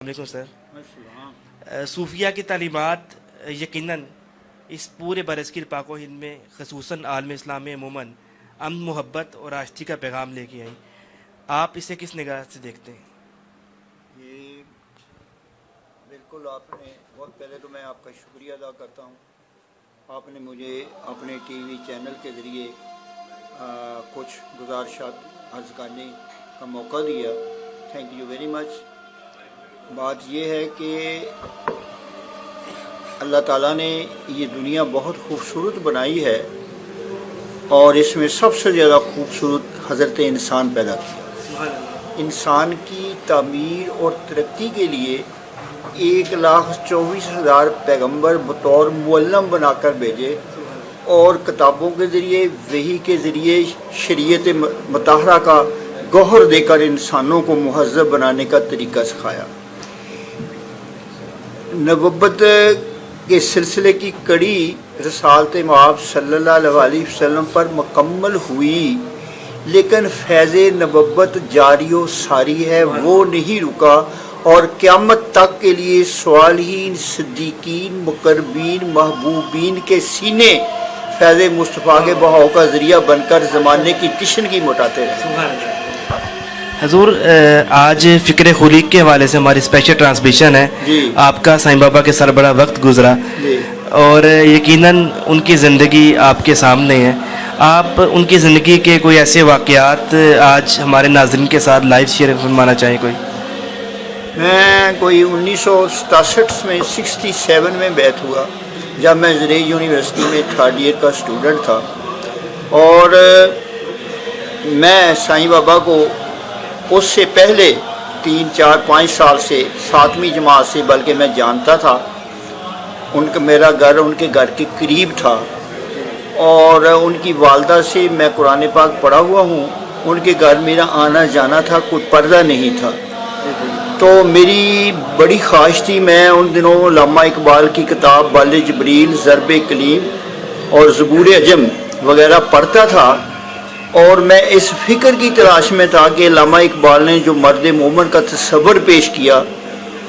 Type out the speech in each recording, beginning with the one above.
वालेकुम सर। सूफिया की तालीमात यकीनन इस पूरे बरसगीर पाक व हिंद में खसूसन आलम इस्लाम में अमूमन अमन मोहब्बत और आश्ती का पैगाम लेके आई। आप इसे किस निगाह से देखते हैं? ये बिल्कुल आपने बहुत पहले तो मैं आपका शुक्रिया अदा करता हूँ। आपने मुझे अपने टीवी चैनल के ज़रिए कुछ गुजारिशात अर्ज़ करने का मौका दिया। Thank you very much. बात ये है कि अल्लाह ताला ने ये दुनिया बहुत खूबसूरत बनाई है और इसमें सबसे ज़्यादा खूबसूरत हज़रत इंसान पैदा किया। इंसान की तामीर और तरक्की के लिए 1,24,000 पैगंबर बतौर मुअल्लम बनाकर भेजे और किताबों के ज़रिए वही के ज़रिए शरीयत मुताहरा का गौहर देकर इंसानों को मुहज़्ज़ब बनाने का तरीका सिखाया। नबुव्वत के सिलसिले की कड़ी रसालत मआब सल्लल्लाहु अलैहि वसल्लम पर मुकम्मल हुई, लेकिन फैज़ नबुव्वत जारी व सारी है, वो नहीं रुका और क़यामत तक के लिए स्वालिहीन, सिद्दीकीन, मुक़र्रबीन, महबूबीन के सीने फैज़ मुस्तफ़ा के बहाव का ज़रिया बनकर ज़माने की तिश्नगी मिटाते रहे। हजूर, आज फ़िक्र खुलीक के हवाले से हमारी स्पेशल ट्रांसमिशन है। आपका साईं बाबा के सर बड़ा वक्त गुजरा और यकीनन उनकी ज़िंदगी आपके सामने है। आप उनकी ज़िंदगी के कोई ऐसे वाक़यात आज हमारे नाज़रीन के साथ लाइव शेयर फरमाना चाहें? मैं कोई 1967 में 67 में बैत हुआ जब मैं ज़रे यूनिवर्सिटी में 3rd ईयर का स्टूडेंट था और मैं साईं बाबा को उससे पहले 3, 4, 5 साल से 7वीं जमात से बल्कि मैं जानता था। मेरा घर उनके घर के करीब था और उनकी वालदा से मैं कुरान पाक पढ़ा हुआ हूँ। उनके घर मेरा आना जाना था, कोई पर्दा नहीं था। तो मेरी बड़ी ख्वाहिश थी, मैं उन दिनों अल्लामा इकबाल की किताब बाल जबरील, ज़रब कलीम और ज़बूर अजम वगैरह पढ़ता था और मैं इस फ़िक्र की तलाश में था कि अल्लामा इकबाल ने जो मर्द मोमन का तस्वर पेश किया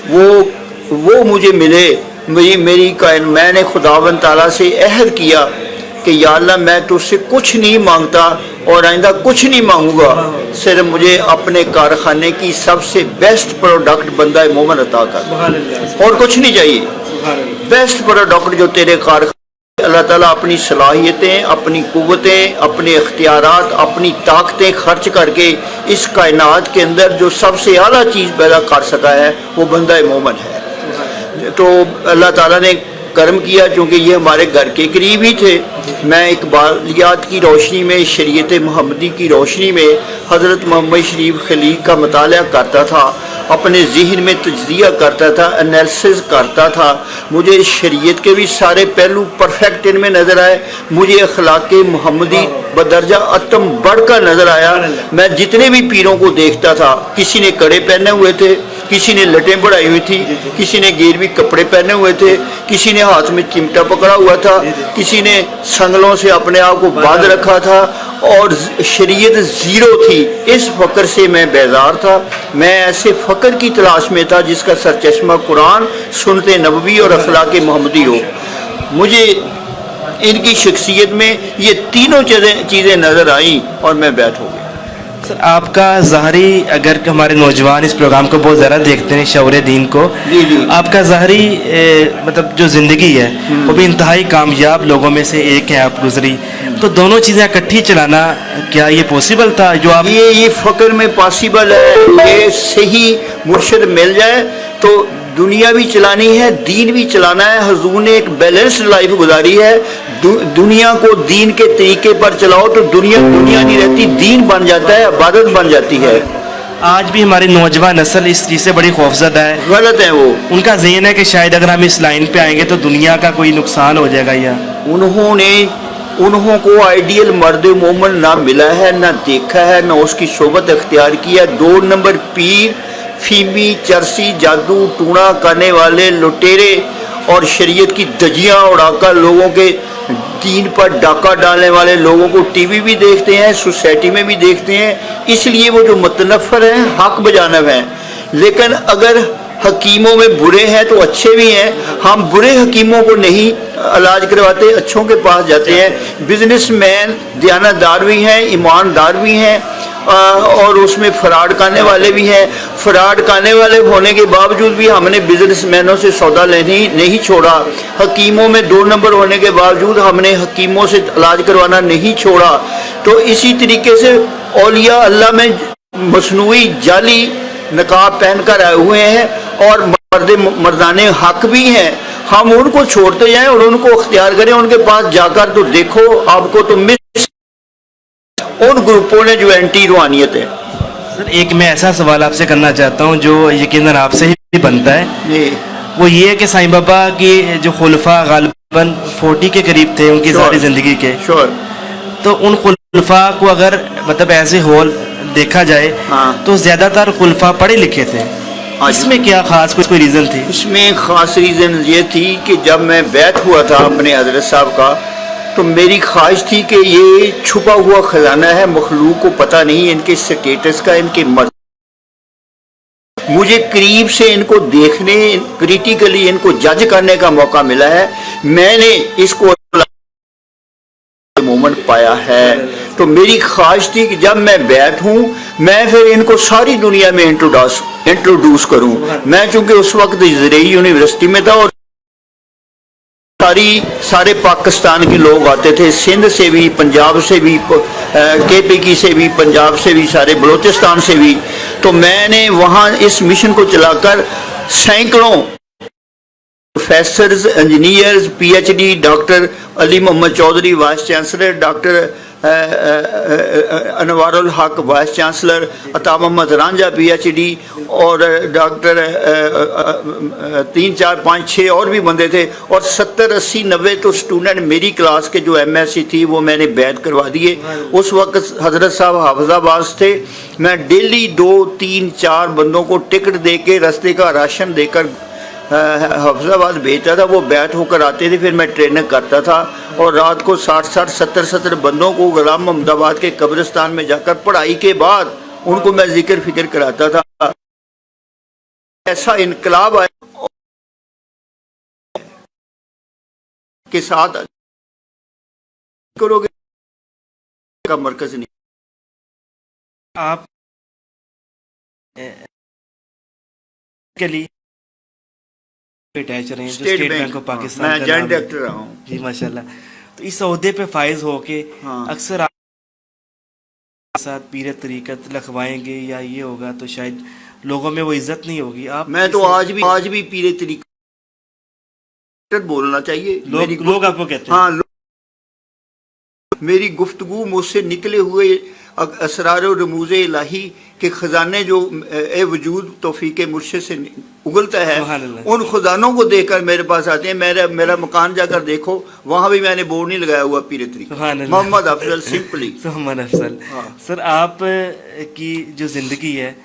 वो मुझे मिले। मैंने खुदावंद ताला से अहद किया कि या अल्लाह, मैं तुझसे कुछ नहीं मांगता और आइंदा कुछ नहीं मांगूंगा, सिर्फ मुझे अपने कारखाने की सबसे बेस्ट प्रोडक्ट बंदा मोमन अता कर, और कुछ नहीं चाहिए। बेस्ट प्रोडक्ट जो तेरे कारखाने, अल्लाह ताला अपनी सलाहियतें, अपनी कुव्वतें, अपने इख्तियारात, अपनी ताकतें खर्च करके इस कायनात के अंदर जो सबसे आला चीज़ पैदा कर सका है वो बंदा मोमन है। तो अल्लाह ताला ने करम किया, चूँकि ये हमारे घर के करीब ही थे। मैं इकबालियात की रोशनी में, शरीयत मुहम्मदी की रोशनी में हज़रत मोहम्मद शरीफ खलीक का मुताला करता था, अपने ज़हन में तज्ज़िया करता था, एनालिसिस करता था। मुझे शरीयत के भी सारे पहलू परफेक्ट इनमें नज़र आए। मुझे अखलाक मुहम्मदी बदरजा अतम बढ़कर नज़र आया। मैं जितने भी पीरों को देखता था, किसी ने कड़े पहने हुए थे, किसी ने लटें बढ़ाई हुई थी, किसी ने गिरवी कपड़े पहने हुए थे, किसी ने हाथ में चिमटा पकड़ा हुआ था, किसी ने संगलों से अपने आप को बांध रखा था और शरीयत ज़ीरो थी। इस फ़क्र से मैं बेजार था। मैं ऐसे फ़क्र की तलाश में था जिसका सरचश्मा कुरान, सुन्नत नबवी और अखलाक मुहम्मदी हो। मुझे इनकी शख्सियत में ये तीनों चीज़ें नज़र आईं और मैं बैठ हो गया। सर, आपका ज़ाहरी, अगर हमारे नौजवान इस प्रोग्राम को बहुत ज़्यादा देखते हैं, शौर दीन को, आपका ज़ाहरी मतलब जो ज़िंदगी है वो भी इंतहाई कामयाब लोगों में से एक है आप गुजरी। तो दोनों चीज़ें इकट्ठी चलाना, क्या ये पॉसिबल था? जो आप ये फ़क्र में पॉसिबल है। ये सही मुर्शिद मिल जाए तो दुनिया भी चलानी है, दीन भी चलाना है। हुजूर ने एक बैलेंस्ड लाइफ गुजारी है। दुनिया को दीन के तरीके पर चलाओ तो दुनिया नहीं रहती, दीन बन जाता है, इबादत बन जाती है। आज भी हमारी नौजवान नस्ल इस चीज़ से बड़ी खौफजदा है। गलत है वो। उनका ज़हन है कि शायद अगर हम इस लाइन पे आएंगे तो दुनिया का कोई नुकसान हो जाएगा। या उन्हों को आइडियल मर्द मोमन ना मिला है, ना देखा है, ना उसकी सोबत अख्तियार की है। 2 नंबर पीर, फीमी, चरसी, जादू टूना करने वाले लुटेरे और शरीयत की दजियाँ उड़ाकर लोगों के दीन पर डाका डालने वाले लोगों को टीवी भी देखते हैं, सोसाइटी में भी देखते हैं, इसलिए वो जो मुतनफ़र हैं हक बजानब हैं। लेकिन अगर हकीमों में बुरे हैं तो अच्छे भी हैं, हम बुरे हकीमों को नहीं इलाज करवाते, अच्छों के पास जाते हैं। बिजनेसमैन दयानतदार भी हैं, ईमानदार भी हैं, और उसमें फ्रॉड करने वाले भी हैं। फ्रॉड करने वाले होने के बावजूद भी हमने बिजनेसमैनों से सौदा लेने नहीं छोड़ा। हकीमों में 2 नंबर होने के बावजूद हमने हकीमों से इलाज करवाना नहीं छोड़ा। तो इसी तरीके से औलिया अल्लाह में मसनूई जाली नकाब पहन कर आए हुए हैं और मर्दाने हक भी हैं, हम उनको छोड़ते जाएं और उनको अख्तियार करें। उनके पास जाकर तो देखो, आपको तो मिस उन ग्रुपों ने जो एंटी रूहानियत है। सर एक मैं ऐसा सवाल आपसे करना चाहता हूँ जो यकीनन आपसे ही बनता है, जी वो ये है कि साईं बाबा की जो खुलफा गालिबन 40 के करीब थे उनकी सारी ज़िंदगी के, श्योर, तो उन खुलफा को अगर मतलब ऐसे होल देखा जाए हाँ। तो ज़्यादातर खुलफा पढ़े लिखे थे। इसमें क्या खास कोई रीज़न थी? इसमें ख़ास रीज़न ये थी कि जब मैं बैत हुआ था अपने हज़रत साहब का, तो मेरी ख्वाहिश थी कि ये छुपा हुआ ख़जाना है, मखलूक को पता नहीं इनके स्टेटस का, इनके मर्द। मुझे करीब से इनको देखने, क्रिटिकली इनको जज करने का मौका मिला है। मैंने इसको मोमेंट पाया है। तो मेरी ख्वाहिश थी कि जब मैं बैठ हूँ, मैं फिर इनको सारी दुनिया में इंट्रोड्यूस करूँ। मैं चूँकि उस वक्त इजराइल यूनिवर्सिटी में था और सारे पाकिस्तान के लोग आते थे, सिंध से भी, पंजाब से भी, KPK से भी, पंजाब से भी, सारे बलूचिस्तान से भी। तो मैंने वहाँ इस मिशन को चलाकर सैकड़ों professors, engineers, PhD, doctor Ali Mohammad Chaudhry vice chancellor, doctor Anwarul Haq vice chancellor, Ata Mohammad Ranjha PhD, और डॉक्टर 3, 4, 5, 6 और भी बंदे थे, और 70, 80, 90 तो स्टूडेंट मेरी क्लास के जो MSc थी वो मैंने बैत करवा दिए। उस वक्त हजरत साहब हाफिजाबाद थे। मैं डेली 2, 3, 4 बंदों को टिकट दे के, रास्ते का राशन देकर हाफिजाबाद भेजता था, वो बैठ होकर आते थे, फिर मैं ट्रेनिंग करता था और रात को 60, 70 बंदों को गुलाम मोहम्मदाबाद के कब्रिस्तान में जाकर पढ़ाई के बाद उनको मैं जिक्र फिक्र कराता था। ऐसा इनकलाब आया के साथ करोगे का मरकज नहीं। आप के लिए अटैच रहे हैं जो स्टेट बैंक ऑफ पाकिस्तान मैं का जॉइंट नाम है। डायरेक्टर रहा हूँ जी माशाल्लाह। तो इस ओहदे पे फाइज होके हाँ। अक्सर आप साथ पीर तरीकत लखवाएंगे या ये होगा तो शायद लोगों में वो इज्जत नहीं होगी। आप मैं तो आज भी पीरे तरीकत बोलना चाहिए। लोग आपको कहते हैं। हाँ, मेरी गुफ्तगू मुझसे निकले हुए असरार और रमूज़ इलाही के ख़जाने जो वजूद तौफीक मुर्शिद से उगलता है, उन खजानों को देखकर मेरे पास आते हैं। मेरा मकान जाकर देखो, वहाँ भी मैंने बोर्ड नहीं लगाया हुआ पीर तरीक़त मोहम्मद अफजल, सिंपली मोहम्मद अफजल। सर आप की जो ज़िंदगी है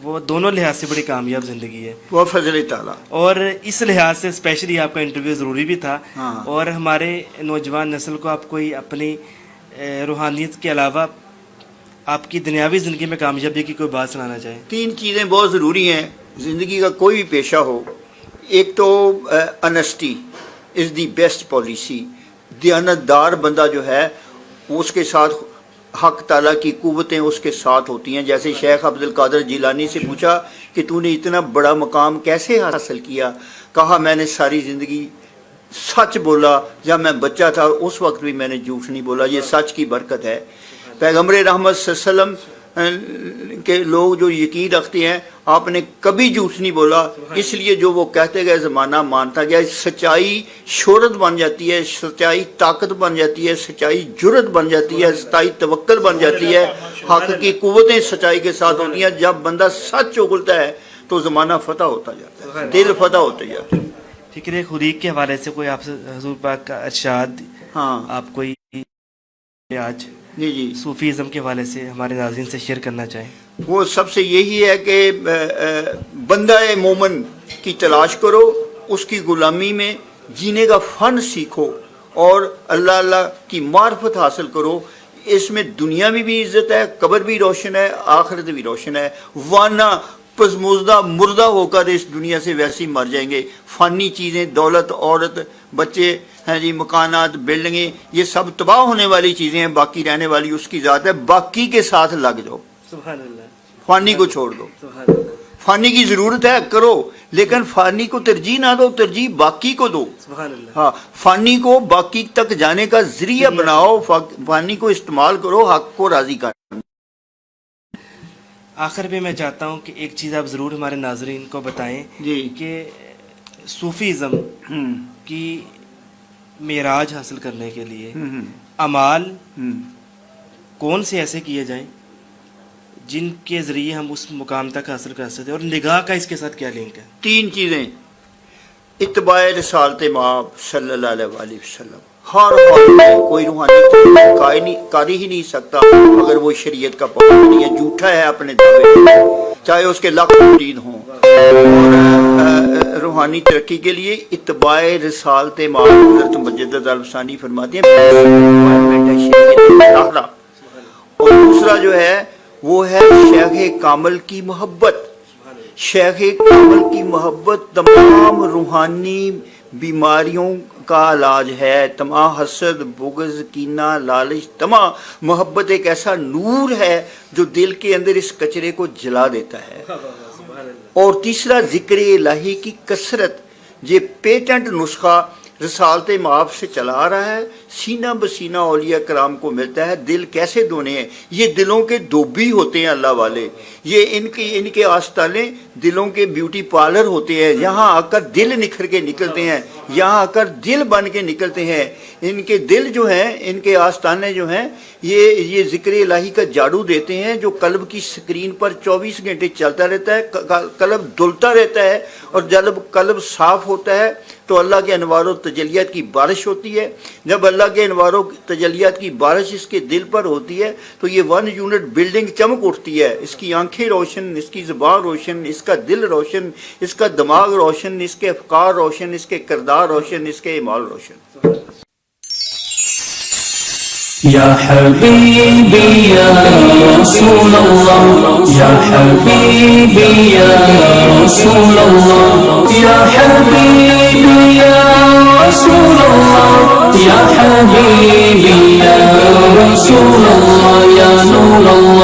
वो दोनों लिहाज से बड़ी कामयाब ज़िंदगी है, वो फजल ताला, और इस लिहाज से स्पेशली आपका इंटरव्यू ज़रूरी भी था। हाँ। और हमारे नौजवान नस्ल को आप कोई अपनी रूहानियत के अलावा आपकी दुनियावी ज़िंदगी में कामयाबी की कोई बात सुनाना चाहें? 3 चीज़ें बहुत ज़रूरी हैं ज़िंदगी का, कोई भी पेशा हो। एक तो honesty is the best policy. दयानतदार बंदा जो है उसके साथ हक ताला की कुव्वतें उसके साथ होती हैं। जैसे शेख अब्दुल कादिर जिलानी से पूछा कि तूने इतना बड़ा मकाम कैसे हासिल किया, कहा मैंने सारी ज़िंदगी सच बोला। जब मैं बच्चा था उस वक्त भी मैंने झूठ नहीं बोला, ये सच की बरकत है। पैगम्बर रहमत सल्लल्लाहु अलैहि वसल्लम के लोग जो यकीन रखते हैं, आपने कभी झूठ नहीं बोला, इसलिए जो वो कहते गए ज़माना मानता गया। सच्चाई शोहरत बन जाती है, सच्चाई ताकत बन जाती है, सच्चाई जुर्रत बन जाती है, सच्चाई तवक्कल बन जाती है। हक की कुव्वतें सच्चाई के साथ होती हैं। जब बंदा सच उगलता है तो ज़माना फतह होता जाता है, दिल फतह होते जाते हैं। फिक्र खुलीक के हवाले से कोई आपसे हुजूर पाक का इरशाद, हाँ, आप कोई आज जी सूफीज़म के हवाले से हमारे नाज़रीन से शेयर करना चाहें? वो सबसे यही है कि बंदा मोमन की तलाश करो, उसकी ग़ुलामी में जीने का फ़न सीखो और अल्लाह अल्लाह की मार्फत हासिल करो। इसमें दुनिया में भी इज़्ज़त है, कब्र भी रोशन है, आखिरत भी रोशन है। वरना پسموزدہ مردہ ہو کر اس دنیا سے ویسے ہی مر جائیں گے. فانی چیزیں، دولت، عورت، بچے ہیں جی، مکانات، بلڈنگیں، یہ سب تباہ ہونے والی چیزیں ہیں. باقی رہنے والی اس کی ذات ہے. باقی کے ساتھ لگ جاؤ، سبحان اللہ. فانی کو چھوڑ دو. سبحان اللہ. فانی کی ضرورت ہے کرو، لیکن فانی کو ترجیح نہ دو، ترجیح باقی کو دو. سبحان اللہ. ہاں، فانی کو باقی تک جانے کا ذریعہ بناؤ، فانی کو استعمال کرو حق کو راضی کر. آخر میں چاہتا ہوں کہ ایک چیز آپ ضرور ہمارے ناظرین کو بتائیں جی. کہ صوفیزم کی معراج حاصل کرنے کے لیے اعمال کون سے ایسے کیے جائیں جن کے ذریعے ہم اس مقام تک حاصل کر سکتے ہیں، اور نگاہ کا اس کے ساتھ کیا لنک ہے؟ 3 چیزیں: اتباع رسالت مآب صلی اللہ علیہ وآلہ وسلم. ہر حال میں کوئی روحانی کاری ہی نہیں سکتا اگر وہ شریعت کا پابند نہیں ہے، جھوٹا ہے اپنے دعوے، چاہے اس کے لاکھ مرید ہوں. اور روحانی ترقی کے لیے اتباع رسالت مآب، حضرت مجدد الفسانی فرماتے ہیں. اور دوسرا جو ہے وہ ہے شیخ کامل کی محبت. شیخ کامل کی محبت تمام روحانی بیماریوں کا علاج ہے. تمام حسد، بغض، کینہ، لالچ، تمام محبت ایک ایسا نور ہے جو دل کے اندر اس کچرے کو جلا دیتا ہے. اور تیسرا ذکر الہی کی کثرت، یہ پیٹنٹ نسخہ رسالت مآب سے چلا آ رہا ہے. سینہ بسینہ اولیاء کرام کو ملتا ہے. دل کیسے دھونے ہیں؟ یہ دلوں کے دھوبی ہوتے ہیں اللہ والے. یہ ان کے آستانے دلوں کے بیوٹی پارلر ہوتے ہیں. یہاں آ کر دل نکھر کے نکلتے ہیں، یہاں آ کر دل بن کے نکلتے ہیں. ان کے دل جو ہیں، ان کے آستانے جو ہیں، یہ ذکر الہی کا جادو دیتے ہیں جو قلب کی سکرین پر 24 گھنٹے چلتا رہتا ہے. قلب دھلتا رہتا ہے، اور جب قلب صاف ہوتا ہے تو اللہ کے انوار و تجلیات کی بارش ہوتی ہے. جب اللہ کے انوار و تجلیات کی بارش اس کے دل پر ہوتی ہے تو یہ 1 یونٹ بلڈنگ چمک اٹھتی ہے. اس کی آنکھیں روشن، اس کی زبان روشن، اس کا دل روشن، اس کا دماغ روشن، اس کے افکار روشن، اس کے کردار روشن، اس کے اعمال روشن. یا حبیبی یا رسول اللہ، یا حبیبی یا رسول اللہ، یا حبیبی یا رسول اللہ، یا حبیبی یا رسول اللہ، یا نور اللہ.